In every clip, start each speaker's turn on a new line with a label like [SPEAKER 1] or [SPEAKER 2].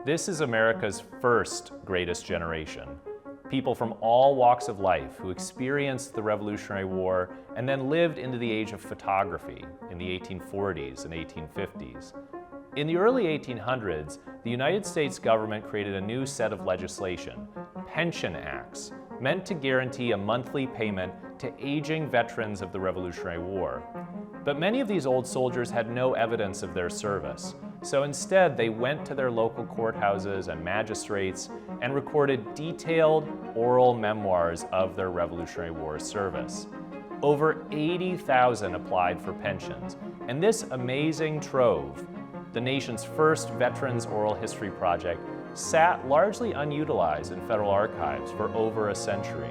[SPEAKER 1] This is America's first greatest generation. People from all walks of life who experienced the Revolutionary War and then lived into the age of photography in the 1840s and 1850s. In the early 1800s, the United States government created a new set of legislation, pension acts, meant to guarantee a monthly payment to aging veterans of the Revolutionary War. But many of these old soldiers had no evidence of their service, so instead they went to their local courthouses and magistrates and recorded detailed oral memoirs of their Revolutionary War service. Over 80,000 applied for pensions, and this amazing trove, the nation's first Veterans Oral History Project, sat largely unutilized in federal archives for over a century.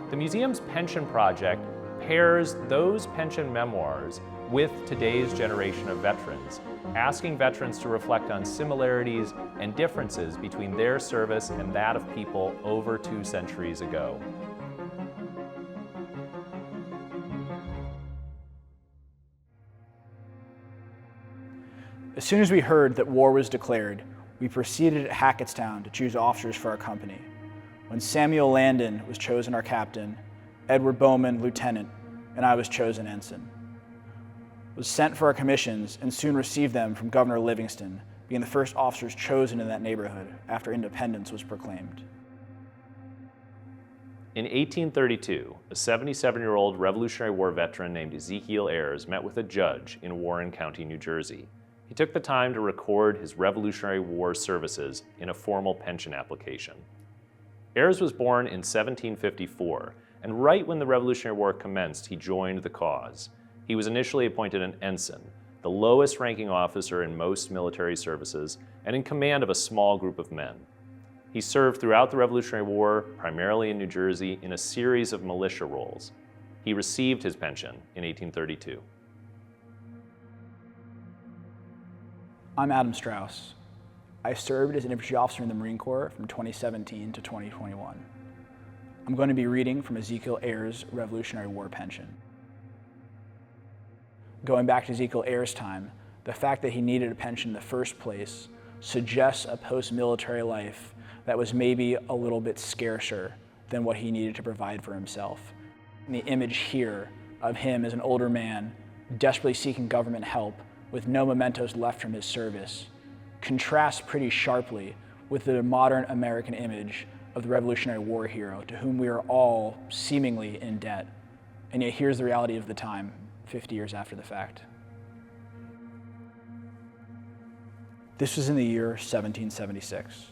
[SPEAKER 1] The museum's pension project pairs those pension memoirs with today's generation of veterans, asking veterans to reflect on similarities and differences between their service and that of people over 2 centuries ago.
[SPEAKER 2] As soon as we heard that war was declared, we proceeded at Hackettstown to choose officers for our company. When Samuel Landon was chosen our captain, Edward Bowman lieutenant, and I was chosen ensign. Was sent for our commissions and soon received them from Governor Livingston, being the first officers chosen in that neighborhood after independence was proclaimed.
[SPEAKER 1] In 1832, a 77-year-old Revolutionary War veteran named Ezekiel Ayers met with a judge in Warren County, New Jersey. He took the time to record his Revolutionary War services in a formal pension application. Ayers was born in 1754, and right when the Revolutionary War commenced, he joined the cause. He was initially appointed an ensign, the lowest ranking officer in most military services, and in command of a small group of men. He served throughout the Revolutionary War, primarily in New Jersey, in a series of militia roles. He received his pension in 1832.
[SPEAKER 2] I'm Adam Straus. I served as an infantry officer in the Marine Corps from 2017 to 2021. I'm going to be reading from Ezekiel Ayers' Revolutionary War pension. Going back to Ezekiel Ayers' time, the fact that he needed a pension in the first place suggests a post-military life that was maybe a little bit scarcer than what he needed to provide for himself. And the image here of him as an older man, desperately seeking government help with no mementos left from his service, contrasts pretty sharply with the modern American image of the Revolutionary War hero to whom we are all seemingly in debt. And yet here's the reality of the time, 50 years after the fact. This was in the year 1776.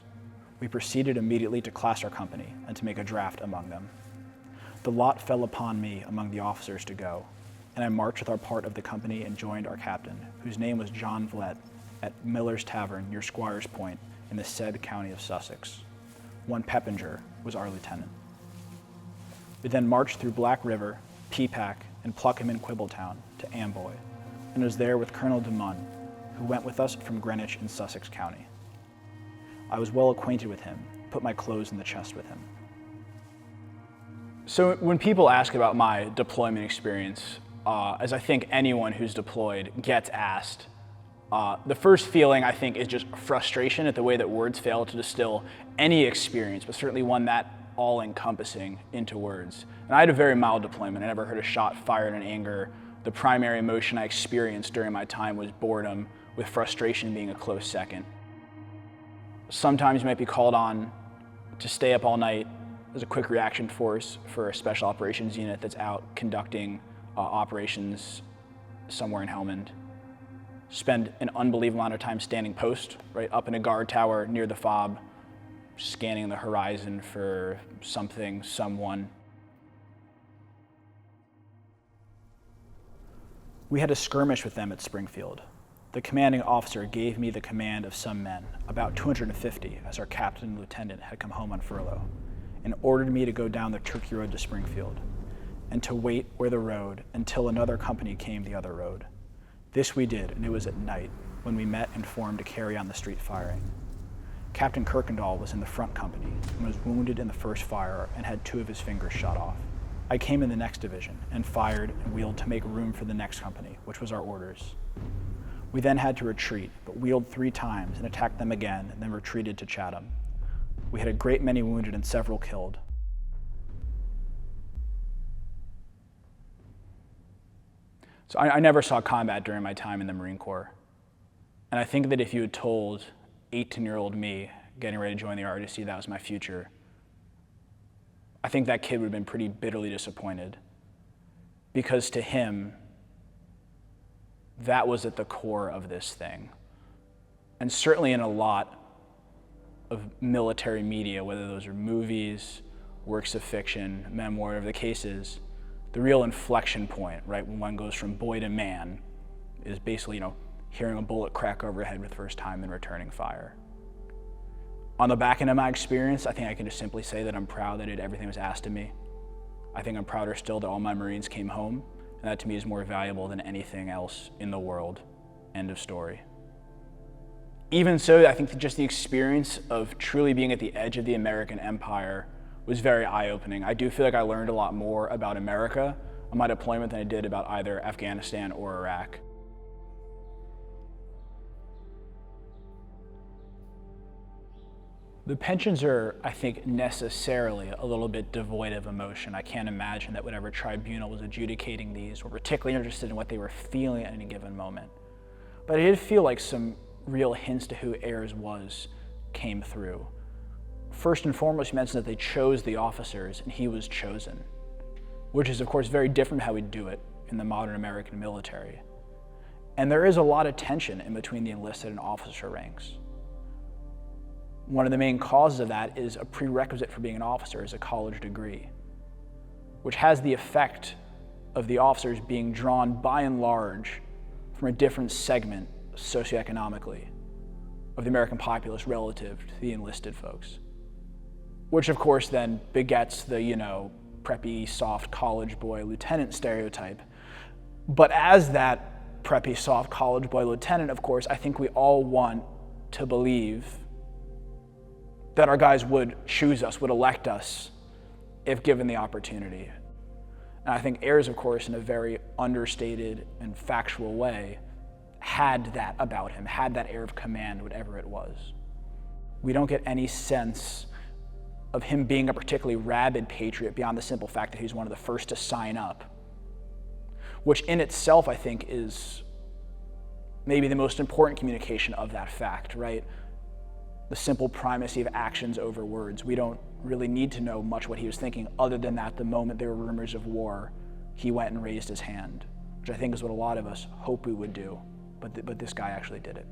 [SPEAKER 2] We proceeded immediately to class our company and to make a draft among them. The lot fell upon me among the officers to go, and I marched with our part of the company and joined our captain, whose name was John Vlett, at Miller's Tavern near Squire's Point in the said county of Sussex. One Peppinger was our lieutenant. We then marched through Black River, Peapack, and Pluckham and Quibbletown to Amboy, and was there with Colonel de Munn, who went with us from Greenwich in Sussex County. I was well acquainted with him, put my clothes in the chest with him. So when people ask about my deployment experience, as I think anyone who's deployed gets asked, the first feeling, I think, is just frustration at the way that words fail to distill any experience, but certainly one that all-encompassing into words. And I had a very mild deployment. I never heard a shot fired in anger. The primary emotion I experienced during my time was boredom, with frustration being a close second. Sometimes you might be called on to stay up all night as a quick reaction force for a special operations unit that's out conducting operations somewhere in Helmand. Spend an unbelievable amount of time standing post, right up in a guard tower near the fob, scanning the horizon for something, someone. We had a skirmish with them at Springfield. The commanding officer gave me the command of some men, about 250, as our captain and lieutenant had come home on furlough, and ordered me to go down the Turkey Road to Springfield, and to wait where the road until another company came the other road. This we did, and it was at night when we met and formed to carry on the street firing. Captain Kirkendall was in the front company and was wounded in the first fire and had 2 of his fingers shot off. I came in the next division and fired and wheeled to make room for the next company, which was our orders. We then had to retreat, but wheeled 3 times and attacked them again, and then retreated to Chatham. We had a great many wounded and several killed. So I never saw combat during my time in the Marine Corps. And I think that if you had told 18-year-old me getting ready to join the ROTC that was my future, I think that kid would have been pretty bitterly disappointed, because to him, that was at the core of this thing. And certainly in a lot of military media, whether those are movies, works of fiction, memoir, whatever the case is, the real inflection point, right, when one goes from boy to man, is basically, hearing a bullet crack overhead for the first time and returning fire. On the back end of my experience, I think I can just simply say that I'm proud that I did everything that was asked of me. I think I'm prouder still that all my Marines came home, and that to me is more valuable than anything else in the world. End of story. Even so, I think that just the experience of truly being at the edge of the American empire was very eye-opening. I do feel like I learned a lot more about America on my deployment than I did about either Afghanistan or Iraq. The pensions are, I think, necessarily a little bit devoid of emotion. I can't imagine that whatever tribunal was adjudicating these were particularly interested in what they were feeling at any given moment. But I did feel like some real hints to who Ayers was came through. First and foremost, he mentioned that they chose the officers and he was chosen, which is, of course, very different from how we do it in the modern American military. And there is a lot of tension in between the enlisted and officer ranks. One of the main causes of that is a prerequisite for being an officer is a college degree, which has the effect of the officers being drawn by and large from a different segment socioeconomically of the American populace relative to the enlisted folks, which of course then begets the, preppy, soft college boy lieutenant stereotype. But as that preppy, soft college boy lieutenant, of course, I think we all want to believe that our guys would choose us, would elect us if given the opportunity. And I think Ayers, of course, in a very understated and factual way, had that about him, had that air of command, whatever it was. We don't get any sense of him being a particularly rabid patriot beyond the simple fact that he's one of the first to sign up, which in itself, I think, is maybe the most important communication of that fact, right? The simple primacy of actions over words. We don't really need to know much what he was thinking, other than that the moment there were rumors of war, he went and raised his hand, which I think is what a lot of us hope we would do, but this guy actually did it.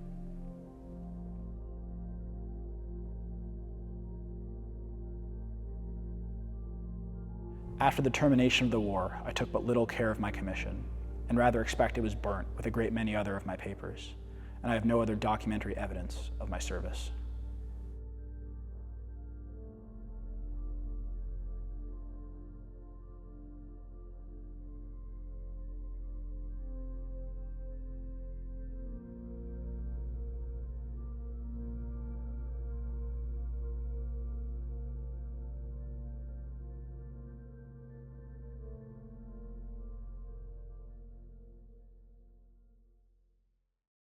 [SPEAKER 2] After the termination of the war, I took but little care of my commission, and rather expect it was burnt with a great many other of my papers, and I have no other documentary evidence of my service.